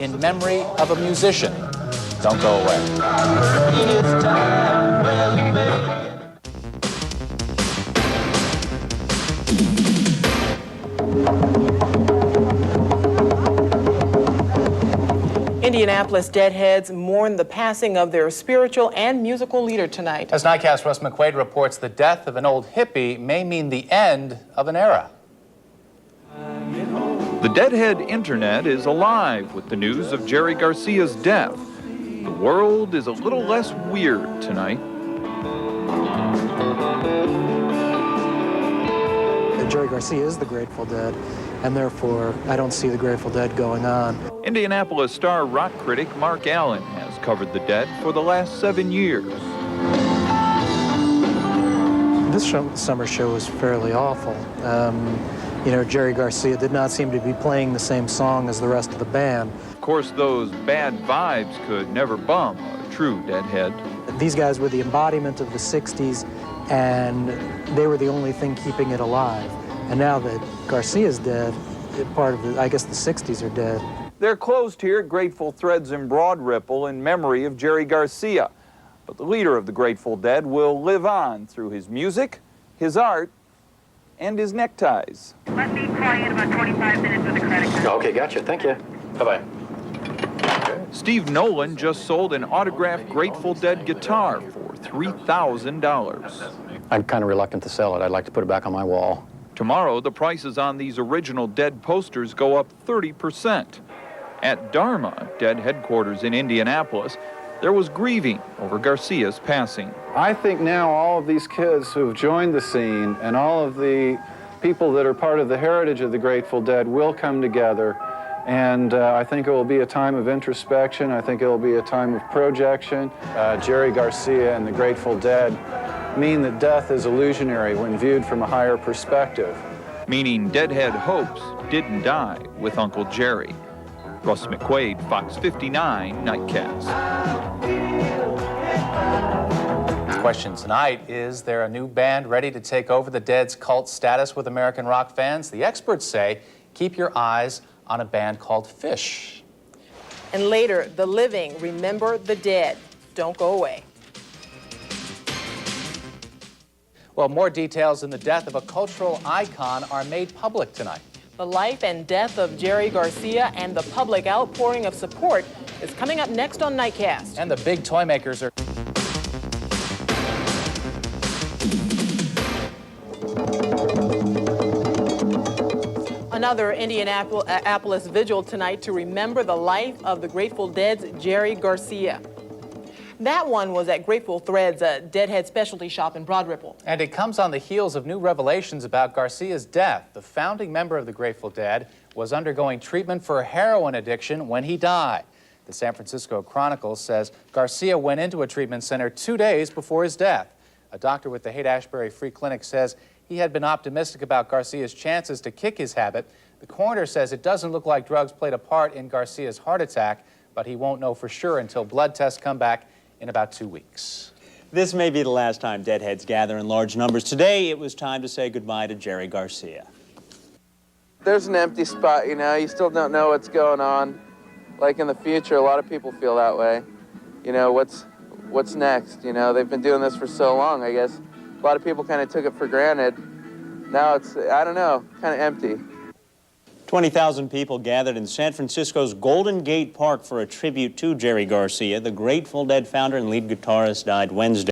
in memory of a musician. Don't go away. Indianapolis Deadheads mourn the passing of their spiritual and musical leader tonight. As Nightcast Russ McQuaid reports, the death of an old hippie may mean the end of an era. The Deadhead Internet is alive with the news of Jerry Garcia's death. The world is a little less weird tonight. Jerry Garcia is the Grateful Dead, and therefore I don't see the Grateful Dead going on. Indianapolis star rock critic Mark Allen has covered the Dead for the last 7 years. This summer show was fairly awful. You know, Jerry Garcia did not seem to be playing the same song as the rest of the band. Of course, those bad vibes could never bum a true Deadhead. These guys were the embodiment of the 60s, and they were the only thing keeping it alive. And now that Garcia's dead, part of I guess the 60s are dead. They're closed here at Grateful Threads in Broad Ripple in memory of Jerry Garcia. But the leader of the Grateful Dead will live on through his music, his art, and his neckties. Let me call you in about 25 minutes with a credit card. Okay, gotcha. Thank you. Bye-bye. Steve Nolan just sold an autographed Grateful Dead guitar for $3,000. I'm kind of reluctant to sell it. I'd like to put it back on my wall. Tomorrow, the prices on these original Dead posters go up 30%. At Dharma, Dead headquarters in Indianapolis, there was grieving over Garcia's passing. I think now all of these kids who have joined the scene and all of the people that are part of the heritage of the Grateful Dead will come together, and I think it will be a time of introspection. I think it will be a time of projection. Jerry Garcia and the Grateful Dead mean that death is illusionary when viewed from a higher perspective. Meaning Deadhead hopes didn't die with Uncle Jerry. Russ McQuaid, Fox 59, Nightcast. The question tonight, is there a new band ready to take over the Dead's cult status with American rock fans? The experts say, keep your eyes on a band called Fish. And later, the living remember the dead. Don't go away. Well, more details in the death of a cultural icon are made public tonight. The life and death of Jerry Garcia and the public outpouring of support is coming up next on Nightcast. And the big toy makers are... Another Indianapolis vigil tonight to remember the life of the Grateful Dead's Jerry Garcia. That one was at Grateful Threads, a Deadhead specialty shop in Broad Ripple. And it comes on the heels of new revelations about Garcia's death. The founding member of the Grateful Dead was undergoing treatment for heroin addiction when he died. The San Francisco Chronicle says Garcia went into a treatment center 2 days before his death. A doctor with the Haight-Ashbury Free Clinic says he had been optimistic about Garcia's chances to kick his habit. The coroner says it doesn't look like drugs played a part in Garcia's heart attack, but he won't know for sure until blood tests come back in about 2 weeks. This may be the last time Deadheads gather in large numbers. Today, it was time to say goodbye to Jerry Garcia. There's an empty spot, you know. You still don't know what's going on. Like in the future, a lot of people feel that way. You know, what's next? You know, they've been doing this for so long, I guess. A lot of people kind of took it for granted. Now it's, I don't know, kind of empty. 20,000 people gathered in San Francisco's Golden Gate Park for a tribute to Jerry Garcia. The Grateful Dead founder and lead guitarist died Wednesday.